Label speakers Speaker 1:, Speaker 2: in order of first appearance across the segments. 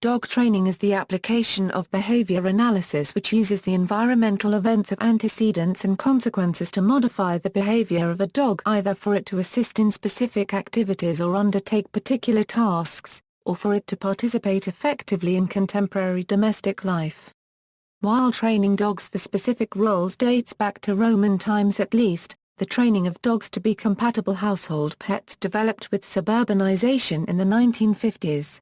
Speaker 1: Dog training is the application of behavior analysis which uses the environmental events of antecedents and consequences to modify the behavior of a dog either for it to assist in specific activities or undertake particular tasks, or for it to participate effectively in contemporary domestic life. While training dogs for specific roles dates back to Roman times at least, the training of dogs to be compatible household pets developed with suburbanization in the 1950s.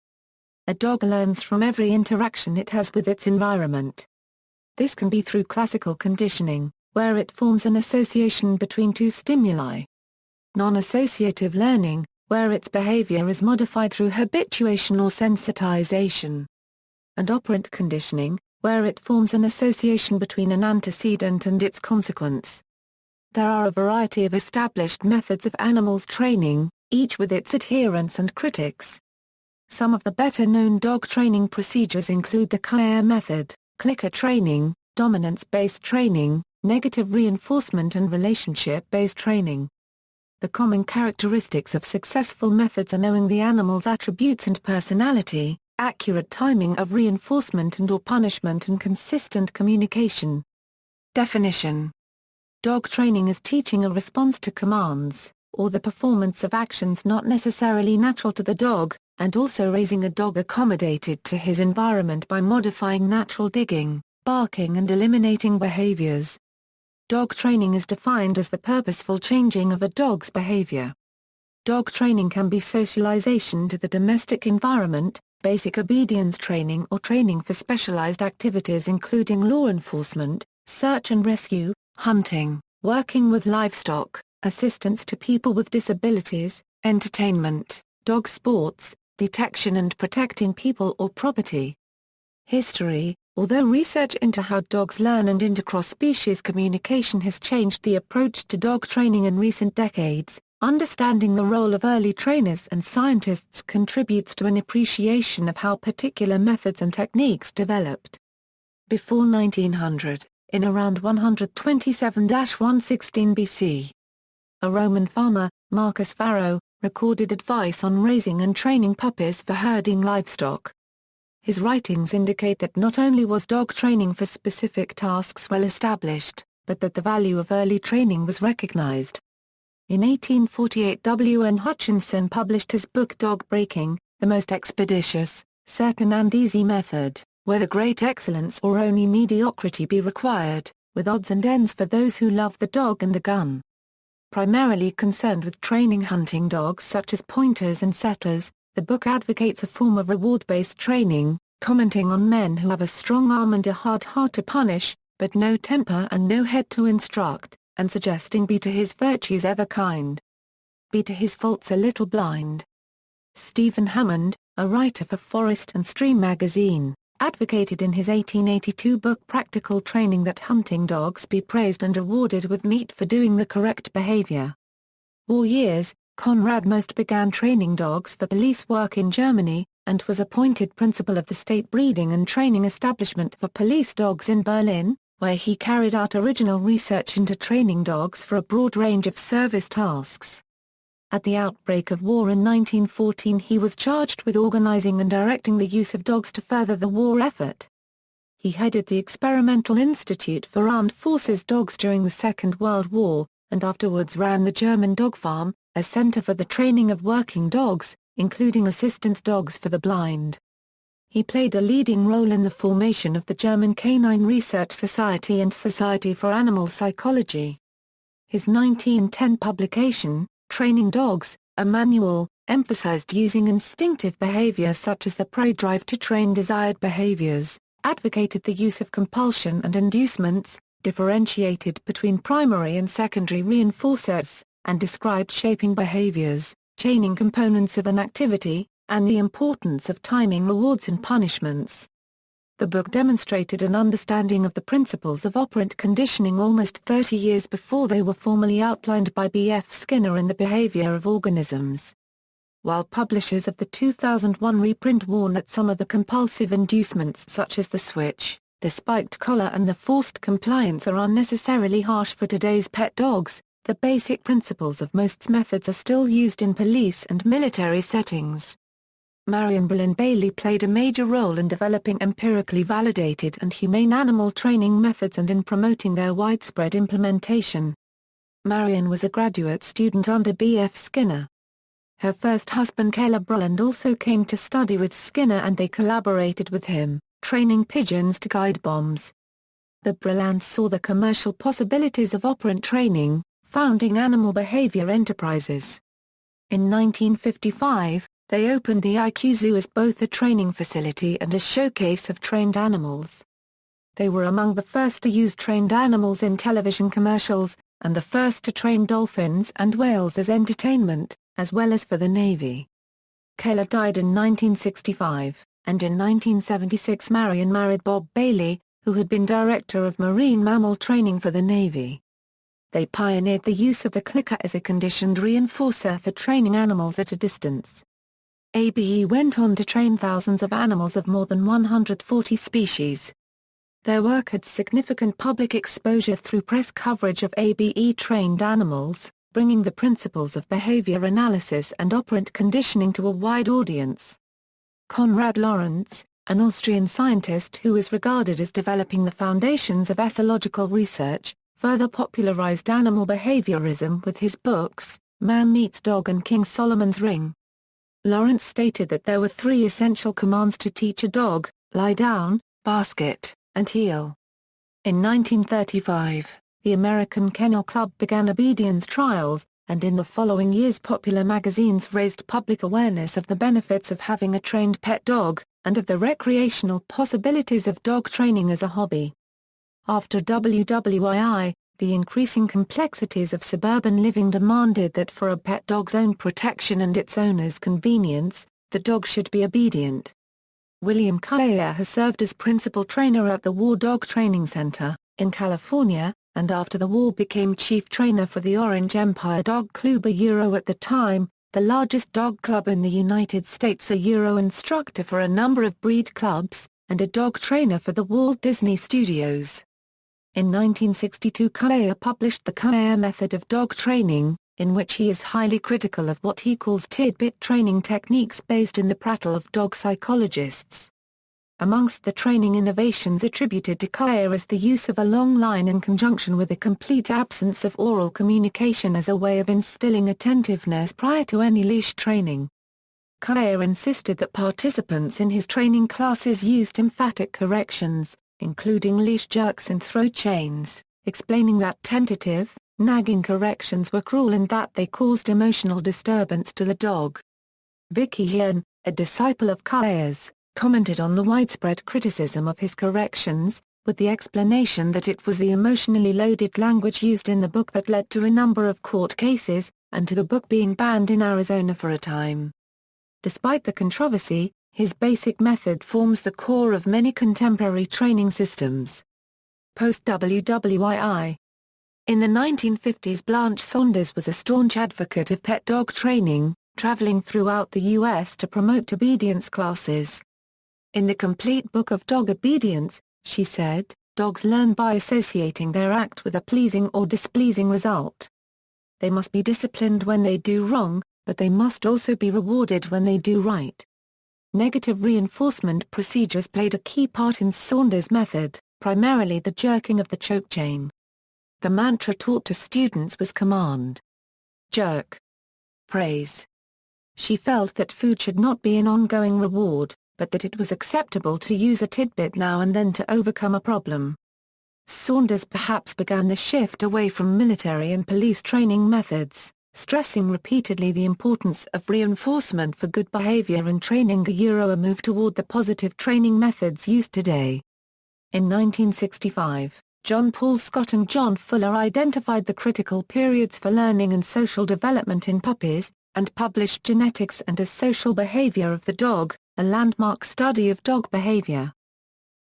Speaker 1: A dog learns from every interaction it has with its environment. This can be through classical conditioning, where it forms an association between two stimuli. Non-associative learning, where its behavior is modified through habituation or sensitisation. And operant conditioning, where it forms an association between an antecedent and its consequence. There are a variety of established methods of animals training, each with its adherents and critics. Some of the better-known dog training procedures include the CAIR method, clicker training, dominance-based training, negative reinforcement and relationship-based training. The common characteristics of successful methods are knowing the animal's attributes and personality, accurate timing of reinforcement and/or punishment and consistent communication. Definition: dog training is teaching a response to commands, or the performance of actions not necessarily natural to the dog, and also raising a dog accommodated to his environment by modifying natural digging, barking and eliminating behaviors. Dog training is defined as the purposeful changing of a dog's behavior. Dog training can be socialization to the domestic environment, basic obedience training or training for specialized activities including law enforcement, search and rescue, hunting, working with livestock, assistance to people with disabilities, entertainment, dog sports, detection and protecting people or property. History: although research into how dogs learn and intercross-species communication has changed the approach to dog training in recent decades, understanding the role of early trainers and scientists contributes to an appreciation of how particular methods and techniques developed. Before 1900, in around 127–116 BC, a Roman farmer, Marcus Varro, recorded advice on raising and training puppies for herding livestock. His writings indicate that not only was dog training for specific tasks well established, but that the value of early training was recognized. In 1848 W. N. Hutchinson published his book Dog Breaking, the most expeditious, certain and easy method, whether great excellence or only mediocrity be required, with odds and ends for those who love the dog and the gun. Primarily concerned with training hunting dogs such as pointers and setters, the book advocates a form of reward-based training, commenting on men who have a strong arm and a hard heart to punish, but no temper and no head to instruct, and suggesting be to his virtues ever kind, be to his faults a little blind. Stephen Hammond, a writer for Forest and Stream magazine, advocated in his 1882 book Practical Training that hunting dogs be praised and awarded with meat for doing the correct behavior. War years: Conrad Most began training dogs for police work in Germany, and was appointed principal of the state breeding and training establishment for police dogs in Berlin, where he carried out original research into training dogs for a broad range of service tasks. At the outbreak of war in 1914 he was charged with organizing and directing the use of dogs to further the war effort. He headed the Experimental Institute for Armed Forces Dogs during the Second World War, and afterwards ran the German Dog Farm, a center for the training of working dogs, including assistance dogs for the blind. He played a leading role in the formation of the German Canine Research Society and Society for Animal Psychology. His 1910 publication, Training Dogs, a manual, emphasized using instinctive behavior such as the prey drive to train desired behaviors, advocated the use of compulsion and inducements, differentiated between primary and secondary reinforcers, and described shaping behaviors, chaining components of an activity, and the importance of timing rewards and punishments. The book demonstrated an understanding of the principles of operant conditioning almost 30 years before they were formally outlined by B. F. Skinner in The Behavior of Organisms. While publishers of the 2001 reprint warn that some of the compulsive inducements such as the switch, the spiked collar and the forced compliance are unnecessarily harsh for today's pet dogs, the basic principles of most methods are still used in police and military settings. Marion Brillin Bailey played a major role in developing empirically validated and humane animal training methods and in promoting their widespread implementation. Marion was a graduate student under B.F. Skinner. Her first husband Caleb Brulland also came to study with Skinner and they collaborated with him, training pigeons to guide bombs. The Brillands saw the commercial possibilities of operant training, founding Animal Behavior Enterprises. In 1955, they opened the IQ Zoo as both a training facility and a showcase of trained animals. They were among the first to use trained animals in television commercials, and the first to train dolphins and whales as entertainment, as well as for the Navy. Keller died in 1965, and in 1976 Marion married Bob Bailey, who had been director of marine mammal training for the Navy. They pioneered the use of the clicker as a conditioned reinforcer for training animals at a distance. ABE went on to train thousands of animals of more than 140 species. Their work had significant public exposure through press coverage of ABE-trained animals, bringing the principles of behavior analysis and operant conditioning to a wide audience. Konrad Lorenz, an Austrian scientist who is regarded as developing the foundations of ethological research, further popularized animal behaviorism with his books, Man Meets Dog and King Solomon's Ring. Lawrence stated that there were three essential commands to teach a dog: lie down, basket, and heel. In 1935, the American Kennel Club began obedience trials, and in the following years popular magazines raised public awareness of the benefits of having a trained pet dog, and of the recreational possibilities of dog training as a hobby. After WWII, the increasing complexities of suburban living demanded that for a pet dog's own protection and its owner's convenience, the dog should be obedient. William Cullea has served as principal trainer at the War Dog Training Center, in California, and after the war became chief trainer for the Orange Empire Dog Club at the time, the largest dog club in the United States, a instructor for a number of breed clubs, and a dog trainer for the Walt Disney Studios. In 1962 Cullea published The Cullea Method of Dog Training, in which he is highly critical of what he calls tidbit training techniques based in the prattle of dog psychologists. Amongst the training innovations attributed to Cullea is the use of a long line in conjunction with a complete absence of oral communication as a way of instilling attentiveness prior to any leash training. Cullea insisted that participants in his training classes used emphatic corrections, including leash jerks and throw chains, explaining that tentative, nagging corrections were cruel and that they caused emotional disturbance to the dog. Vicky Hien, a disciple of Cullea's, commented on the widespread criticism of his corrections, with the explanation that it was the emotionally loaded language used in the book that led to a number of court cases, and to the book being banned in Arizona for a time. Despite the controversy, his basic method forms the core of many contemporary training systems. Post-WWII. In the 1950s Blanche Saunders was a staunch advocate of pet dog training, traveling throughout the U.S. to promote obedience classes. In the Complete Book of Dog Obedience, she said, dogs learn by associating their act with a pleasing or displeasing result. They must be disciplined when they do wrong, but they must also be rewarded when they do right. Negative reinforcement procedures played a key part in Saunders' method, primarily the jerking of the choke chain. The mantra taught to students was command. Jerk. Praise. She felt that food should not be an ongoing reward, but that it was acceptable to use a tidbit now and then to overcome a problem. Saunders perhaps began the shift away from military and police training methods, stressing repeatedly the importance of reinforcement for good behavior and training, a move toward the positive training methods used today. In 1965, John Paul Scott and John Fuller identified the critical periods for learning and social development in puppies, and published Genetics and a Social Behavior of the Dog, a landmark study of dog behavior.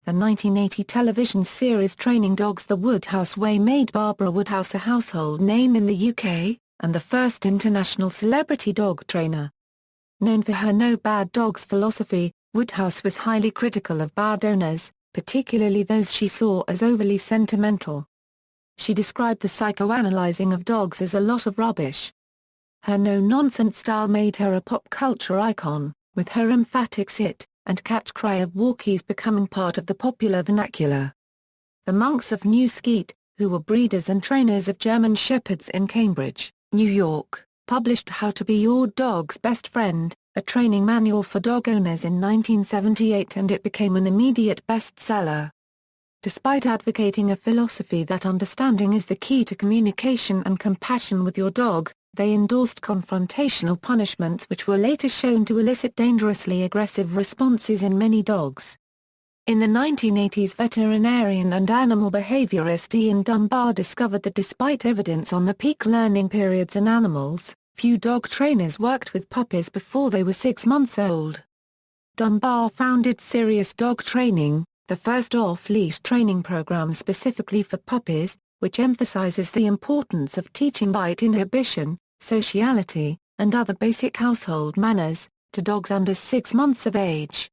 Speaker 1: The 1980 television series Training Dogs The Woodhouse Way made Barbara Woodhouse a household name in the UK, and the first international celebrity dog trainer. Known for her no bad dogs philosophy, Woodhouse was highly critical of bad owners, particularly those she saw as overly sentimental. She described the psychoanalyzing of dogs as a lot of rubbish. Her no-nonsense style made her a pop culture icon, with her emphatic sit and catch cry of walkies becoming part of the popular vernacular. The monks of New Skeet, who were breeders and trainers of German Shepherds in Cambridge, New York, published How to Be Your Dog's Best Friend, a training manual for dog owners in 1978, and it became an immediate bestseller. Despite advocating a philosophy that understanding is the key to communication and compassion with your dog, they endorsed confrontational punishments which were later shown to elicit dangerously aggressive responses in many dogs. In the 1980s, veterinarian and animal behaviorist Ian Dunbar discovered that despite evidence on the peak learning periods in animals, few dog trainers worked with puppies before they were 6 months old. Dunbar founded Serious Dog Training, the first off-leash training program specifically for puppies, which emphasizes the importance of teaching bite inhibition, sociality, and other basic household manners, to dogs under 6 months of age.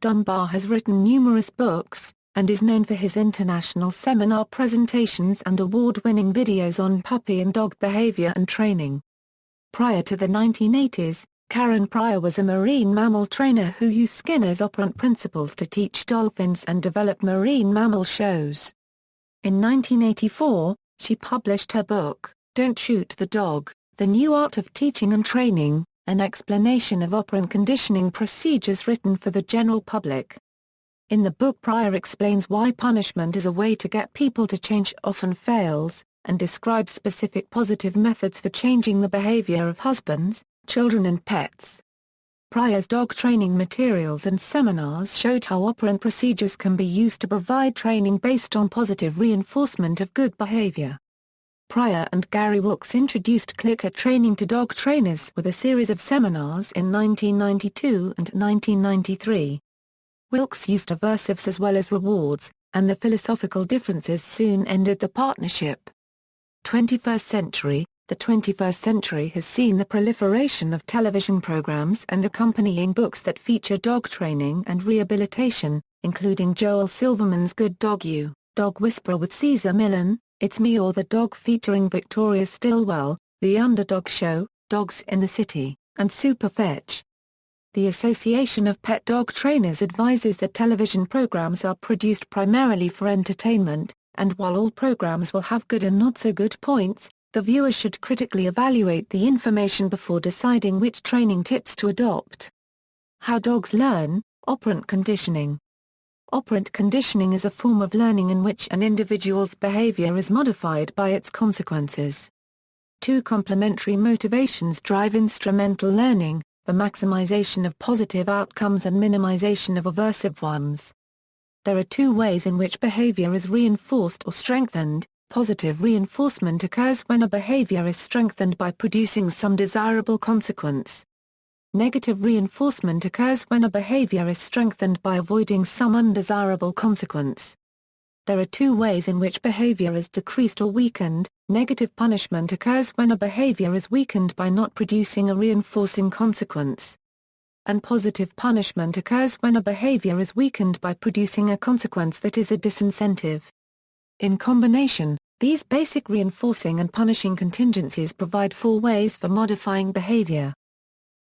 Speaker 1: Dunbar has written numerous books, and is known for his international seminar presentations and award-winning videos on puppy and dog behavior and training. Prior to the 1980s, Karen Pryor was a marine mammal trainer who used Skinner's operant principles to teach dolphins and develop marine mammal shows. In 1984, she published her book, Don't Shoot the Dog, The New Art of Teaching and Training, an explanation of operant conditioning procedures written for the general public. In the book, Pryor explains why punishment is a way to get people to change often fails, and describes specific positive methods for changing the behavior of husbands, children and pets. Pryor's dog training materials and seminars showed how operant procedures can be used to provide training based on positive reinforcement of good behavior. Pryor and Gary Wilkes introduced clicker training to dog trainers with a series of seminars in 1992 and 1993. Wilkes used aversives as well as rewards, and the philosophical differences soon ended the partnership. 21st century. The 21st century has seen the proliferation of television programs and accompanying books that feature dog training and rehabilitation, including Joel Silverman's Good Dog You, Dog Whisperer with Cesar Millan, It's Me or the Dog featuring Victoria Stilwell, The Underdog Show, Dogs in the City, and Superfetch. The Association of Pet Dog Trainers advises that television programs are produced primarily for entertainment, and while all programs will have good and not so good points, the viewer should critically evaluate the information before deciding which training tips to adopt. How dogs learn, operant conditioning. Operant conditioning is a form of learning in which an individual's behavior is modified by its consequences. Two complementary motivations drive instrumental learning, the maximization of positive outcomes and minimization of aversive ones. There are two ways in which behavior is reinforced or strengthened. Positive reinforcement occurs when a behavior is strengthened by producing some desirable consequence. Negative reinforcement occurs when a behavior is strengthened by avoiding some undesirable consequence. There are two ways in which behavior is decreased or weakened. Negative punishment occurs when a behavior is weakened by not producing a reinforcing consequence. And positive punishment occurs when a behavior is weakened by producing a consequence that is a disincentive. In combination, these basic reinforcing and punishing contingencies provide four ways for modifying behavior.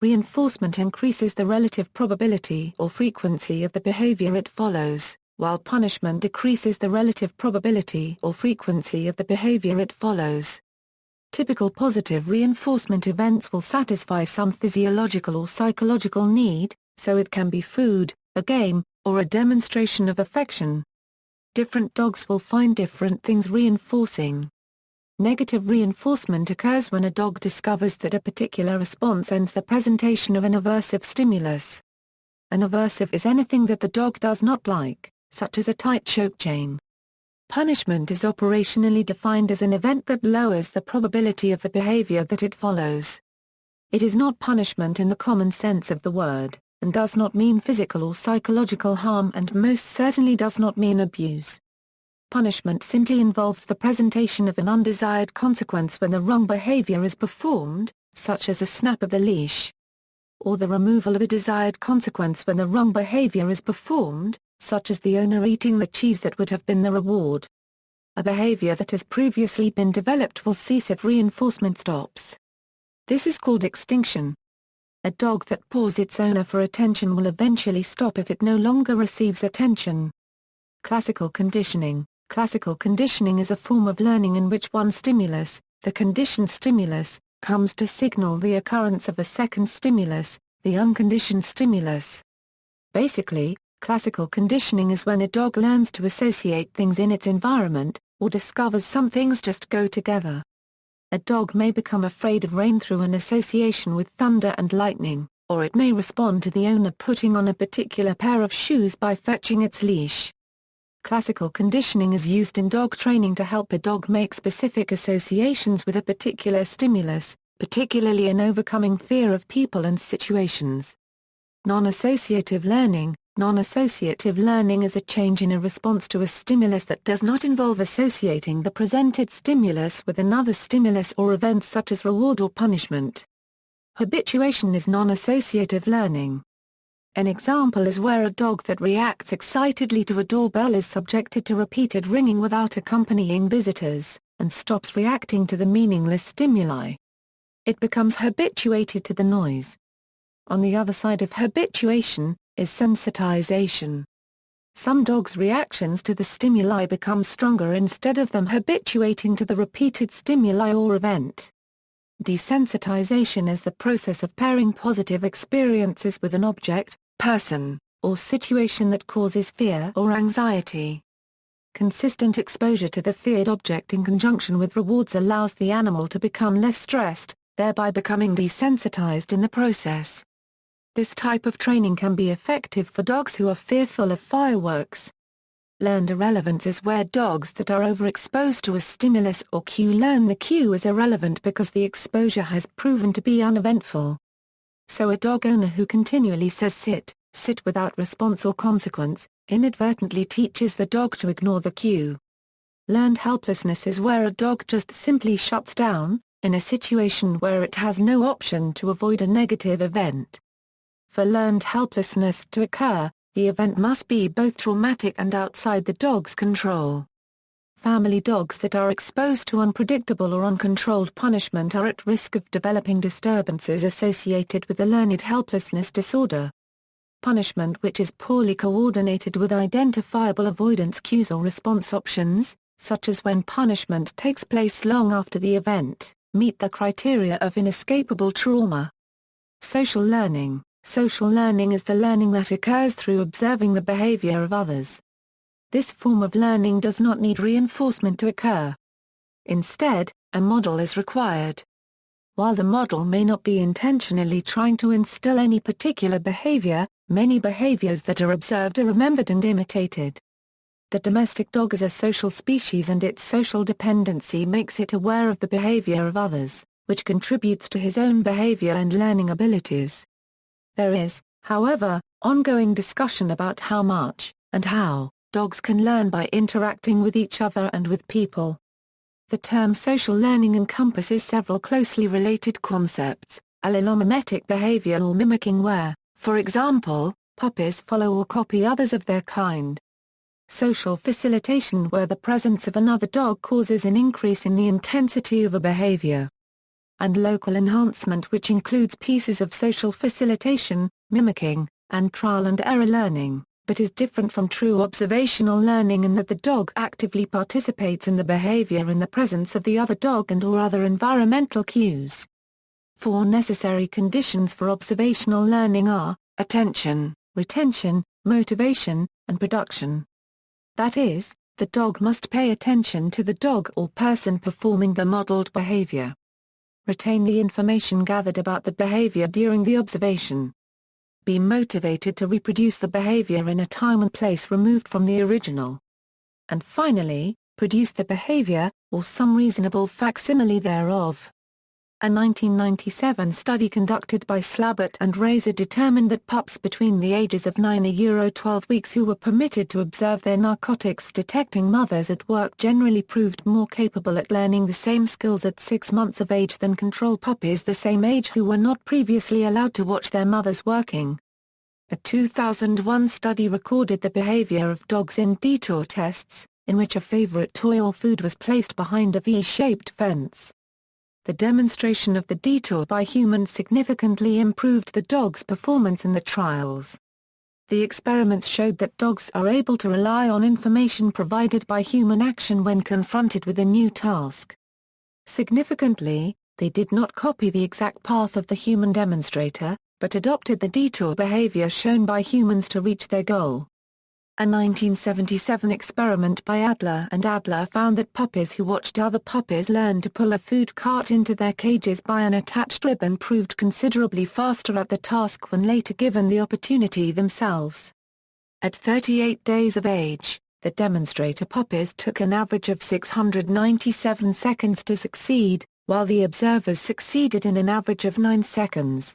Speaker 1: Reinforcement increases the relative probability or frequency of the behavior it follows, while punishment decreases the relative probability or frequency of the behavior it follows. Typical positive reinforcement events will satisfy some physiological or psychological need, so it can be food, a game, or a demonstration of affection. Different dogs will find different things reinforcing. Negative reinforcement occurs when a dog discovers that a particular response ends the presentation of an aversive stimulus. An aversive is anything that the dog does not like, such as a tight choke chain. Punishment is operationally defined as an event that lowers the probability of the behavior that it follows. It is not punishment in the common sense of the word, and does not mean physical or psychological harm, and most certainly does not mean abuse. Punishment simply involves the presentation of an undesired consequence when the wrong behavior is performed, such as a snap of the leash. Or the removal of a desired consequence when the wrong behavior is performed, such as the owner eating the cheese that would have been the reward. A behavior that has previously been developed will cease if reinforcement stops. This is called extinction. A dog that paws its owner for attention will eventually stop if it no longer receives attention. Classical conditioning. Classical conditioning is a form of learning in which one stimulus, the conditioned stimulus, comes to signal the occurrence of a second stimulus, the unconditioned stimulus. Basically, classical conditioning is when a dog learns to associate things in its environment, or discovers some things just go together. A dog may become afraid of rain through an association with thunder and lightning, or it may respond to the owner putting on a particular pair of shoes by fetching its leash. Classical conditioning is used in dog training to help a dog make specific associations with a particular stimulus, particularly in overcoming fear of people and situations. Non-associative learning. Non-associative learning is a change in a response to a stimulus that does not involve associating the presented stimulus with another stimulus or event such as reward or punishment. Habituation is non-associative learning. An example is where a dog that reacts excitedly to a doorbell is subjected to repeated ringing without accompanying visitors, and stops reacting to the meaningless stimuli. It becomes habituated to the noise. On the other side of habituation, is sensitization. Some dogs' reactions to the stimuli become stronger instead of them habituating to the repeated stimuli or event. Desensitization is the process of pairing positive experiences with an object, person, or situation that causes fear or anxiety. Consistent exposure to the feared object in conjunction with rewards allows the animal to become less stressed, thereby becoming desensitized in the process. This type of training can be effective for dogs who are fearful of fireworks. Learned irrelevance is where dogs that are overexposed to a stimulus or cue learn the cue is irrelevant because the exposure has proven to be uneventful. So a dog owner who continually says sit, sit without response or consequence, inadvertently teaches the dog to ignore the cue. Learned helplessness is where a dog just simply shuts down, in a situation where it has no option to avoid a negative event. For learned helplessness to occur, the event must be both traumatic and outside the dog's control. Family dogs that are exposed to unpredictable or uncontrolled punishment are at risk of developing disturbances associated with the learned helplessness disorder. Punishment which is poorly coordinated with identifiable avoidance cues or response options, such as when punishment takes place long after the event, meet the criteria of inescapable trauma. Social learning. Social learning is the learning that occurs through observing the behavior of others. This form of learning does not need reinforcement to occur. Instead, a model is required. While the model may not be intentionally trying to instill any particular behavior, many behaviors that are observed are remembered and imitated. The domestic dog is a social species and its social dependency makes it aware of the behavior of others, which contributes to his own behavior and learning abilities. There is, however, ongoing discussion about how much, and how, dogs can learn by interacting with each other and with people. The term social learning encompasses several closely related concepts: allomimetic behavior or mimicking where, for example, puppies follow or copy others of their kind. Social facilitation where the presence of another dog causes an increase in the intensity of a behavior. And local enhancement, which includes pieces of social facilitation, mimicking, and trial and error learning, but is different from true observational learning in that the dog actively participates in the behavior in the presence of the other dog and/or other environmental cues. 4 necessary conditions for observational learning are: attention, retention, motivation, and production. That is, the dog must pay attention to the dog or person performing the modeled behavior. Retain the information gathered about the behavior during the observation. Be motivated to reproduce the behavior in a time and place removed from the original. And finally, produce the behavior, or some reasonable facsimile thereof. A 1997 study conducted by Slabbert and Razor determined that pups between the ages of 9 and 12 weeks who were permitted to observe their narcotics-detecting mothers at work generally proved more capable at learning the same skills at 6 months of age than control puppies the same age who were not previously allowed to watch their mothers working. A 2001 study recorded the behavior of dogs in detour tests, in which a favorite toy or food was placed behind a V-shaped fence. the demonstration of the detour by humans significantly improved the dog's performance in the trials. The experiments showed that dogs are able to rely on information provided by human action when confronted with a new task. Significantly, they did not copy the exact path of the human demonstrator, but adopted the detour behavior shown by humans to reach their goal. A 1977 experiment by Adler and Adler found that puppies who watched other puppies learn to pull a food cart into their cages by an attached ribbon proved considerably faster at the task when later given the opportunity themselves. At 38 days of age, the demonstrator puppies took an average of 697 seconds to succeed, while the observers succeeded in an average of 9 seconds.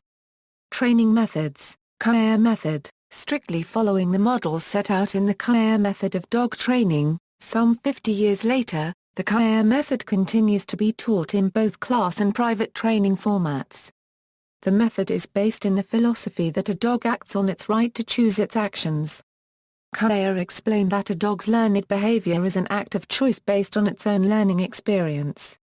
Speaker 1: Training methods. Kaya method. Strictly following the model set out in the Kaya method of dog training, some 50 years later, the Kaya method continues to be taught in both class and private training formats. The method is based in the philosophy that a dog acts on its right to choose its actions. Kaya explained that a dog's learned behavior is an act of choice based on its own learning experience.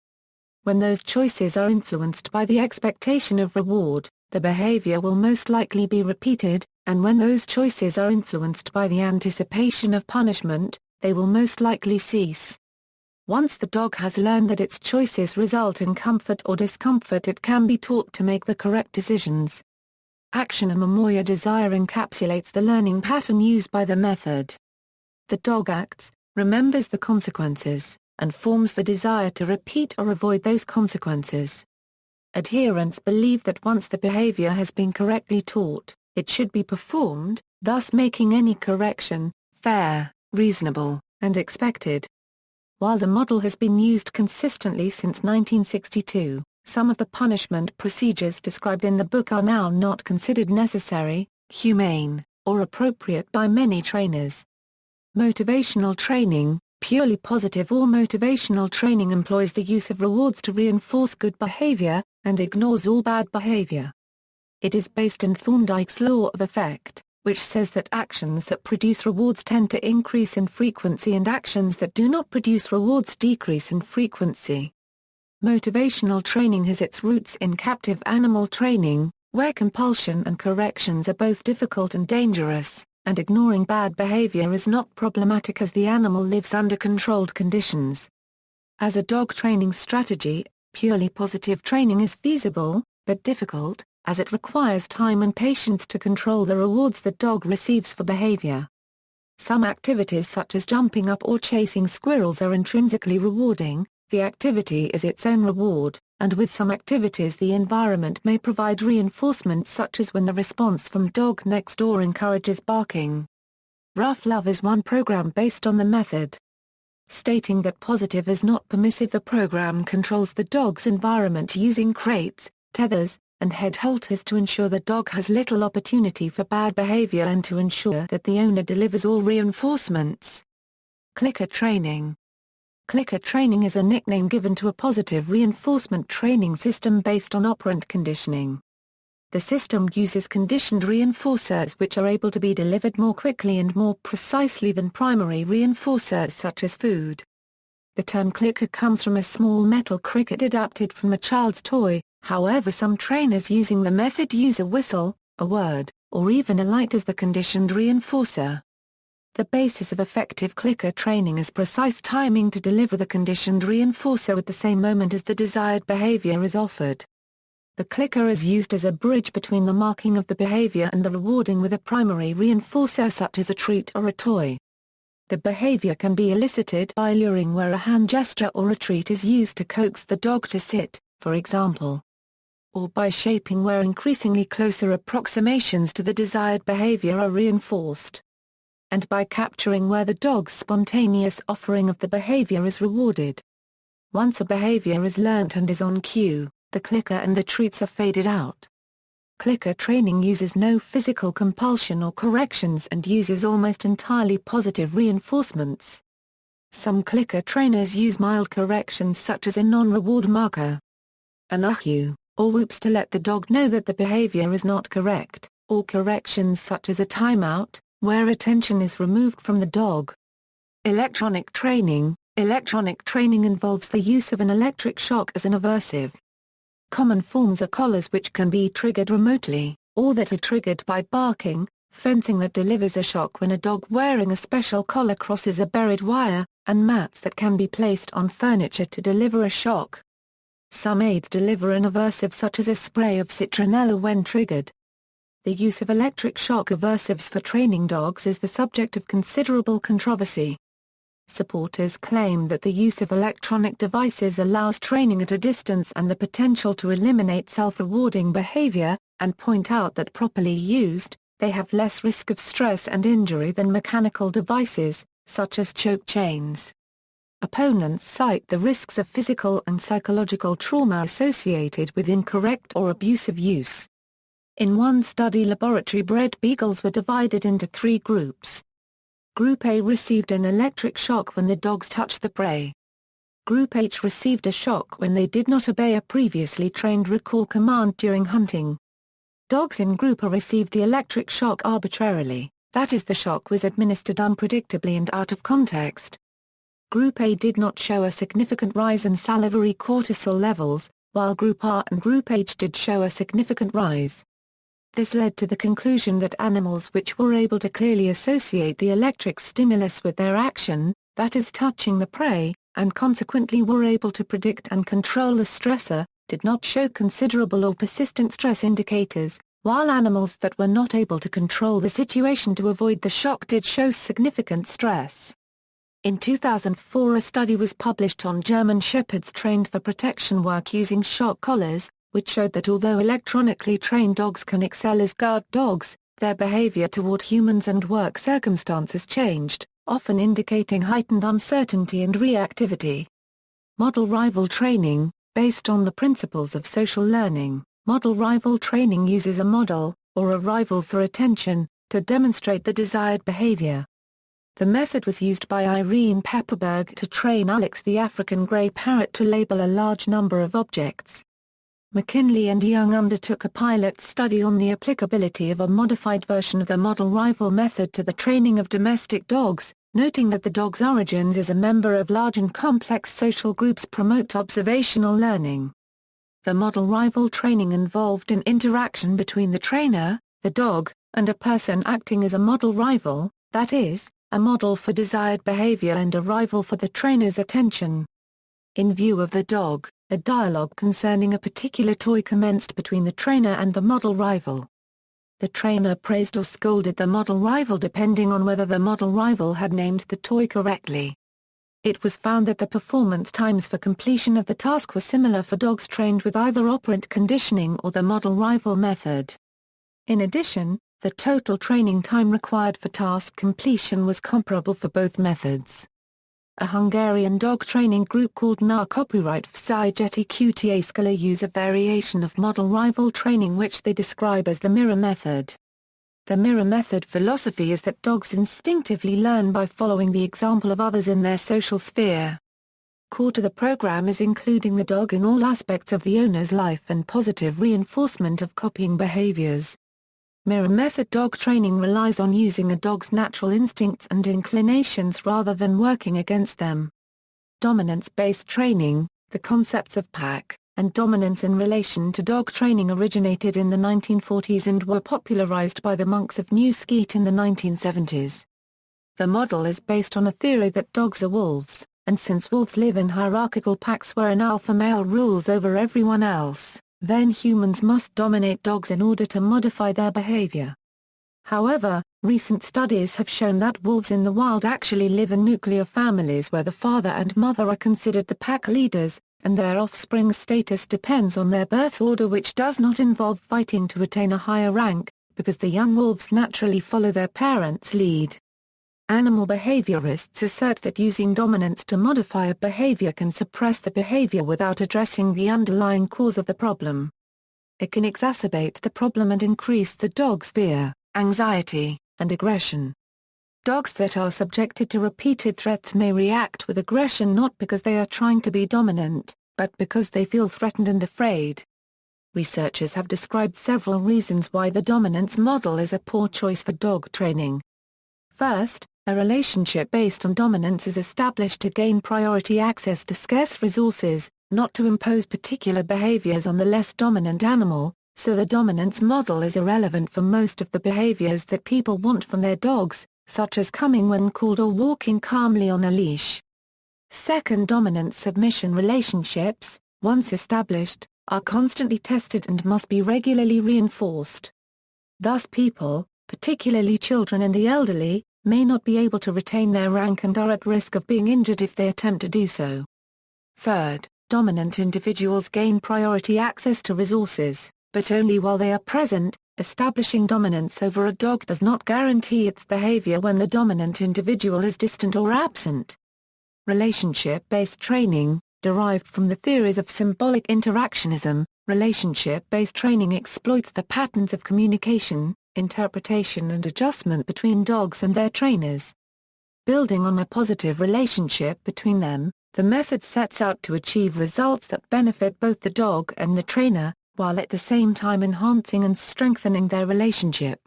Speaker 1: When those choices are influenced by the expectation of reward, the behavior will most likely be repeated, and when those choices are influenced by the anticipation of punishment, they will most likely cease. Once the dog has learned that its choices result in comfort or discomfort, it can be taught to make the correct decisions. Action memoria desire encapsulates the learning pattern used by the method. The dog acts, remembers the consequences, and forms the desire to repeat or avoid those consequences. Adherents believe that once the behavior has been correctly taught, it should be performed, thus making any correction fair, reasonable, and expected. While the model has been used consistently since 1962, some of the punishment procedures described in the book are now not considered necessary, humane, or appropriate by many trainers. Motivational training. Purely positive or motivational training employs the use of rewards to reinforce good behavior, and ignores all bad behavior. It is based in Thorndike's law of effect, which says that actions that produce rewards tend to increase in frequency and actions that do not produce rewards decrease in frequency. Motivational training has its roots in captive animal training, where compulsion and corrections are both difficult and dangerous, and ignoring bad behavior is not problematic as the animal lives under controlled conditions. As a dog training strategy, purely positive training is feasible, but difficult, as it requires time and patience to control the rewards the dog receives for behavior. Some activities such as jumping up or chasing squirrels are intrinsically rewarding, the activity is its own reward, and with some activities the environment may provide reinforcement such as when the response from dog next door encourages barking. Rough Love is one program based on the method. Stating that positive is not permissive, the program controls the dog's environment using crates, tethers, and head halters to ensure the dog has little opportunity for bad behavior and to ensure that the owner delivers all reinforcements. Clicker training. Clicker training is a nickname given to a positive reinforcement training system based on operant conditioning. The system uses conditioned reinforcers which are able to be delivered more quickly and more precisely than primary reinforcers such as food. The term clicker comes from a small metal cricket adapted from a child's toy, however some trainers using the method use a whistle, a word, or even a light as the conditioned reinforcer. The basis of effective clicker training is precise timing to deliver the conditioned reinforcer at the same moment as the desired behavior is offered. The clicker is used as a bridge between the marking of the behavior and the rewarding with a primary reinforcer such as a treat or a toy. The behavior can be elicited by luring where a hand gesture or a treat is used to coax the dog to sit, for example. Or by shaping where increasingly closer approximations to the desired behavior are reinforced. And by capturing where the dog's spontaneous offering of the behavior is rewarded. Once a behavior is learnt and is on cue, the clicker and the treats are faded out. Clicker training uses no physical compulsion or corrections and uses almost entirely positive reinforcements. Some clicker trainers use mild corrections such as a non-reward marker, an "you" or whoops to let the dog know that the behavior is not correct, or corrections such as a timeout, where attention is removed from the dog. Electronic training involves the use of an electric shock as an aversive. Common forms are collars which can be triggered remotely, or that are triggered by barking, fencing that delivers a shock when a dog wearing a special collar crosses a buried wire, and mats that can be placed on furniture to deliver a shock. Some aids deliver an aversive such as a spray of citronella when triggered. The use of electric shock aversives for training dogs is the subject of considerable controversy. Supporters claim that the use of electronic devices allows training at a distance and the potential to eliminate self-rewarding behavior, and point out that properly used, they have less risk of stress and injury than mechanical devices, such as choke chains. Opponents cite the risks of physical and psychological trauma associated with incorrect or abusive use. In one study, laboratory-bred beagles were divided into 3 groups. Group A received an electric shock when the dogs touched the prey. Group H received a shock when they did not obey a previously trained recall command during hunting. Dogs in Group A received the electric shock arbitrarily, that is, the shock was administered unpredictably and out of context. Group A did not show a significant rise in salivary cortisol levels, while Group R and Group H did show a significant rise. This led to the conclusion that animals which were able to clearly associate the electric stimulus with their action, that is touching the prey, and consequently were able to predict and control the stressor, did not show considerable or persistent stress indicators, while animals that were not able to control the situation to avoid the shock did show significant stress. In 2004, a study was published on German Shepherds trained for protection work using shock collars, which showed that although electronically trained dogs can excel as guard dogs, their behavior toward humans and work circumstances changed, often indicating heightened uncertainty and reactivity. Model rival training, based on the principles of social learning, model rival training uses a model, or a rival for attention, to demonstrate the desired behavior. The method was used by Irene Pepperberg to train Alex the African grey parrot to label a large number of objects. McKinley and Young undertook a pilot study on the applicability of a modified version of the model rival method to the training of domestic dogs, noting that the dog's origins as a member of large and complex social groups promote observational learning. The model rival training involved an interaction between the trainer, the dog, and a person acting as a model rival, that is, a model for desired behavior and a rival for the trainer's attention. In view of the dog, a dialogue concerning a particular toy commenced between the trainer and the model rival. The trainer praised or scolded the model rival depending on whether the model rival had named the toy correctly. It was found that the performance times for completion of the task were similar for dogs trained with either operant conditioning or the model rival method. In addition, the total training time required for task completion was comparable for both methods. A Hungarian dog training group called NA Copyright Vzigeti Qta use a variation of model rival training which they describe as the mirror method. The mirror method philosophy is that dogs instinctively learn by following the example of others in their social sphere. Core to the program is including the dog in all aspects of the owner's life and positive reinforcement of copying behaviors. Mirror method dog training relies on using a dog's natural instincts and inclinations rather than working against them. Dominance-based training, the concepts of pack, and dominance in relation to dog training originated in the 1940s and were popularized by the monks of New Skete in the 1970s. The model is based on a theory that dogs are wolves, and since wolves live in hierarchical packs where an alpha male rules over everyone else, then humans must dominate dogs in order to modify their behavior. However, recent studies have shown that wolves in the wild actually live in nuclear families where the father and mother are considered the pack leaders, and their offspring's status depends on their birth order, which does not involve fighting to attain a higher rank, because the young wolves naturally follow their parents' lead. Animal behaviorists assert that using dominance to modify a behavior can suppress the behavior without addressing the underlying cause of the problem. It can exacerbate the problem and increase the dog's fear, anxiety, and aggression. Dogs that are subjected to repeated threats may react with aggression not because they are trying to be dominant, but because they feel threatened and afraid. Researchers have described several reasons why the dominance model is a poor choice for dog training. First, a relationship based on dominance is established to gain priority access to scarce resources, not to impose particular behaviors on the less dominant animal, so the dominance model is irrelevant for most of the behaviors that people want from their dogs, such as coming when called or walking calmly on a leash. Second, dominant-submission relationships, once established, are constantly tested and must be regularly reinforced. Thus people, particularly children and the elderly, may not be able to retain their rank and are at risk of being injured if they attempt to do so. Third, dominant individuals gain priority access to resources, but only while they are present. Establishing dominance over a dog does not guarantee its behavior when the dominant individual is distant or absent. Relationship-based training, derived from the theories of symbolic interactionism, relationship-based training exploits the patterns of communication, interpretation and adjustment between dogs and their trainers. Building on a positive relationship between them, the method sets out to achieve results that benefit both the dog and the trainer, while at the same time enhancing and strengthening their relationship.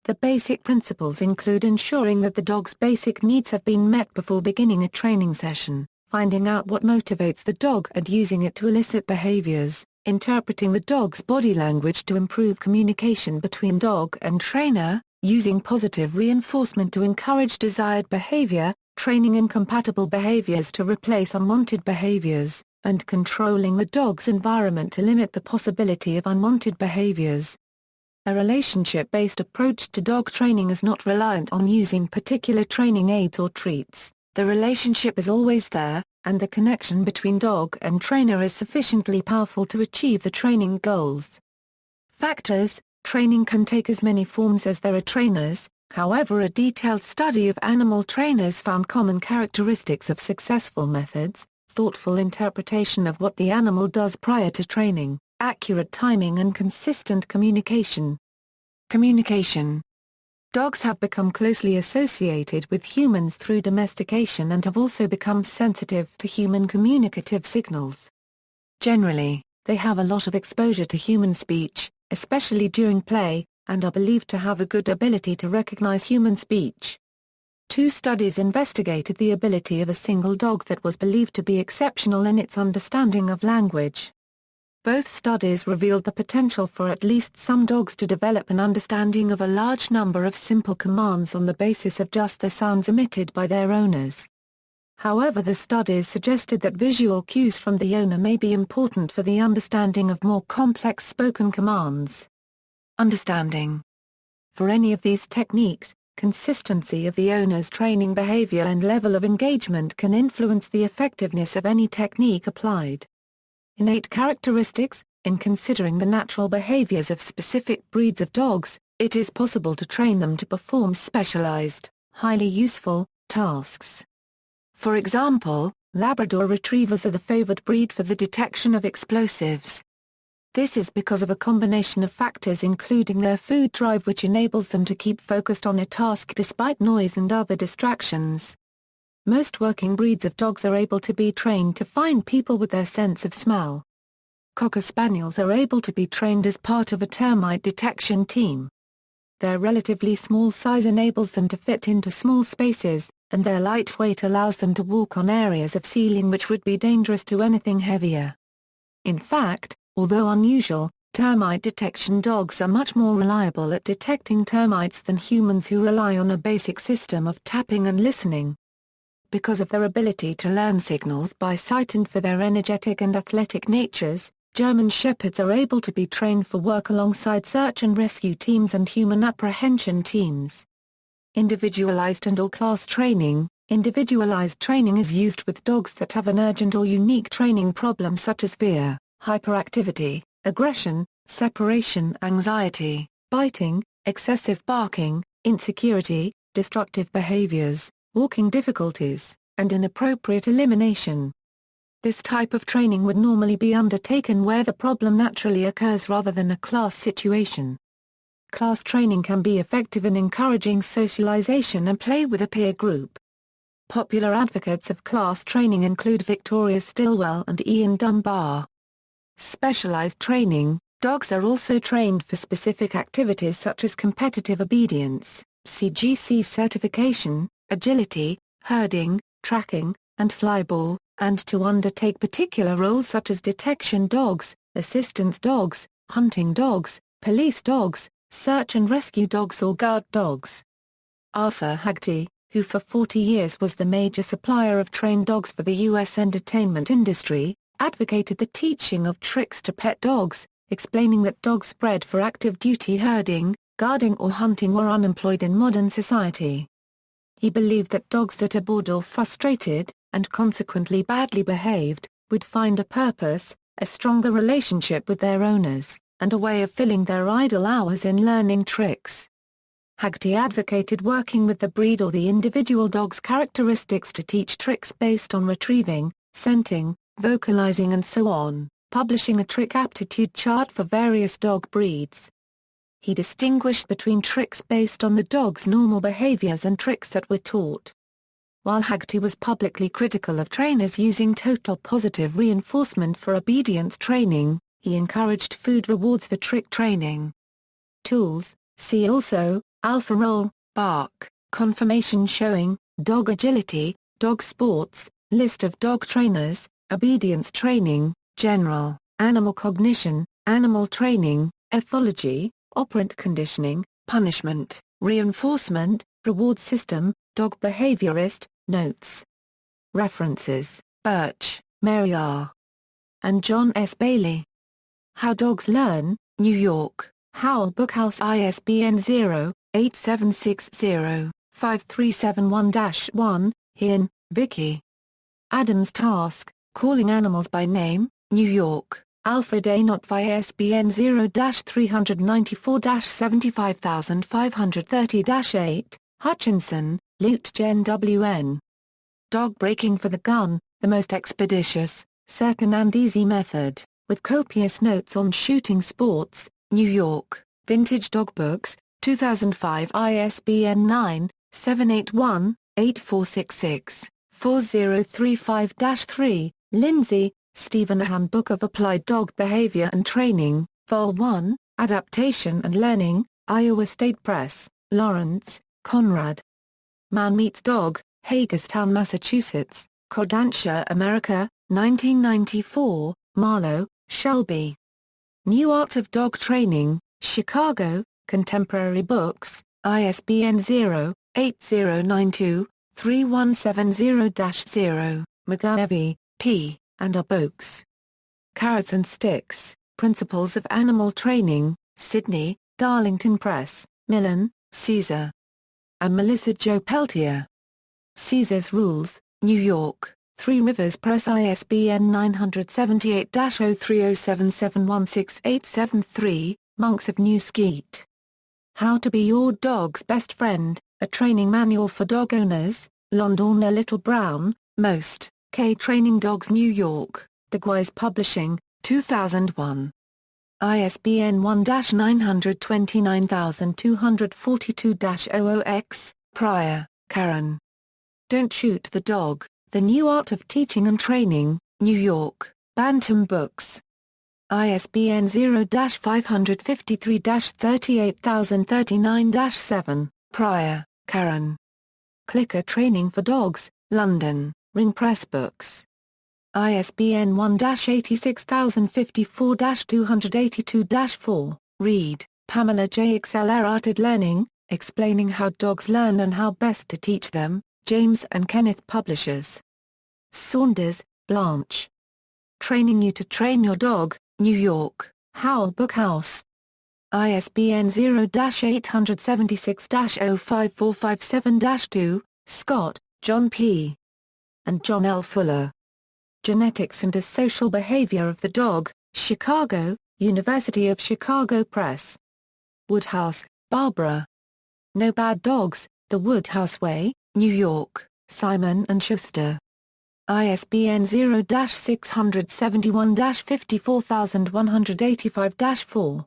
Speaker 1: The basic principles include ensuring that the dog's basic needs have been met before beginning a training session, finding out what motivates the dog and using it to elicit behaviors, interpreting the dog's body language to improve communication between dog and trainer, using positive reinforcement to encourage desired behavior, training incompatible behaviors to replace unwanted behaviors, and controlling the dog's environment to limit the possibility of unwanted behaviors. A relationship-based approach to dog training is not reliant on using particular training aids or treats. The relationship is always there, and the connection between dog and trainer is sufficiently powerful to achieve the training goals. Factors: training can take as many forms as there are trainers. However, a detailed study of animal trainers found common characteristics of successful methods: thoughtful interpretation of what the animal does prior to training, accurate timing and consistent communication. Communication. Dogs have become closely associated with humans through domestication and have also become sensitive to human communicative signals. Generally, they have a lot of exposure to human speech, especially during play, and are believed to have a good ability to recognize human speech. 2 studies investigated the ability of a single dog that was believed to be exceptional in its understanding of language. Both studies revealed the potential for at least some dogs to develop an understanding of a large number of simple commands on the basis of just the sounds emitted by their owners. However, the studies suggested that visual cues from the owner may be important for the understanding of more complex spoken commands. Understanding. For any of these techniques, consistency of the owner's training behavior and level of engagement can influence the effectiveness of any technique applied. Innate characteristics. In considering the natural behaviors of specific breeds of dogs, it is possible to train them to perform specialized, highly useful, tasks. For example, Labrador Retrievers are the favored breed for the detection of explosives. This is because of a combination of factors including their food drive, which enables them to keep focused on a task despite noise and other distractions. Most working breeds of dogs are able to be trained to find people with their sense of smell. Cocker Spaniels are able to be trained as part of a termite detection team. Their relatively small size enables them to fit into small spaces, and their light weight allows them to walk on areas of ceiling which would be dangerous to anything heavier. In fact, although unusual, termite detection dogs are much more reliable at detecting termites than humans who rely on a basic system of tapping and listening. Because of their ability to learn signals by sight and for their energetic and athletic natures, German Shepherds are able to be trained for work alongside search and rescue teams and human apprehension teams. Individualized and/or class training. Individualized training is used with dogs that have an urgent or unique training problem such as fear, hyperactivity, aggression, separation anxiety, biting, excessive barking, insecurity, destructive behaviors, walking difficulties, and inappropriate elimination. This type of training would normally be undertaken where the problem naturally occurs rather than a class situation. Class training can be effective in encouraging socialization and play with a peer group. Popular advocates of class training include Victoria Stilwell and Ian Dunbar. Specialized training. Dogs are also trained for specific activities such as competitive obedience, CGC certification, agility, herding, tracking, and flyball, and to undertake particular roles such as detection dogs, assistance dogs, hunting dogs, police dogs, search and rescue dogs or guard dogs. Arthur Haggerty, who for 40 years was the major supplier of trained dogs for the U.S. entertainment industry, advocated the teaching of tricks to pet dogs, explaining that dogs bred for active duty herding, guarding or hunting were unemployed in modern society. He believed that dogs that are bored or frustrated, and consequently badly behaved, would find a purpose, a stronger relationship with their owners, and a way of filling their idle hours in learning tricks. Haggerty advocated working with the breed or the individual dog's characteristics to teach tricks based on retrieving, scenting, vocalizing and so on, publishing a trick aptitude chart for various dog breeds. He distinguished between tricks based on the dog's normal behaviors and tricks that were taught. While Haggerty was publicly critical of trainers using total positive reinforcement for obedience training, he encouraged food rewards for trick training. Tools, see also, alpha roll, bark, conformation showing, dog agility, dog sports, list of dog trainers, obedience training, general, animal cognition, animal training, ethology, operant conditioning, punishment, reinforcement, reward system, dog behaviorist, notes. References, Birch, Mary R. and John S. Bailey. How Dogs Learn, New York, Howell Bookhouse ISBN 0-8760-5371-1, Hien, Vicky. Adams Task, Calling Animals by Name, New York, Alfred A. Knopf ISBN 0-394-75530-8, Hutchinson, Lute Jen W.N. Dog Breaking for the Gun, the most expeditious, certain and easy method, with copious notes on shooting sports, New York, Vintage Dog Books, 2005 ISBN 9-781-8466, 4035-3, Lindsay, Stephen. A Handbook of Applied Dog Behavior and Training, Vol. 1, Adaptation and Learning, Iowa State Press, Lawrence, Conrad. Man Meets Dog, Hagerstown, Massachusetts, Kodansha, America, 1994, Marlowe, Shelby. New Art of Dog Training, Chicago, Contemporary Books, ISBN 0-8092-3170-0, McGarvey, P., and R. Books. Carrots and Sticks, Principles of Animal Training, Sydney, Darlington Press, Millen, Caesar. And Melissa Jo Peltier. Caesar's Rules, New York, Three Rivers Press ISBN 978-0307716873, Monks of New Skeet. How to Be Your Dog's Best Friend, A Training Manual for Dog Owners, Londona Little Brown, Most, K. Training Dogs, New York, DeGuise Publishing, 2001. ISBN 1-929242-00X, Pryor, Karen. Don't Shoot the Dog, The New Art of Teaching and Training, New York, Bantam Books. ISBN 0-553-38039-7, Pryor, Karen. Clicker Training for Dogs, London, Ring Press Books. ISBN 1-86054-282-4, Reed, Pamela J. Accelerated Learning, Explaining How Dogs Learn and How Best to Teach Them, James and Kenneth Publishers. Saunders, Blanche. Training You to Train Your Dog, New York, Howell Bookhouse. ISBN 0-876-05457-2, Scott, John P. and John L. Fuller. Genetics and Social Behavior of the Dog, Chicago, University of Chicago Press. Woodhouse, Barbara. No Bad Dogs, The Woodhouse Way, New York, Simon & Schuster. ISBN 0-671-54185-4.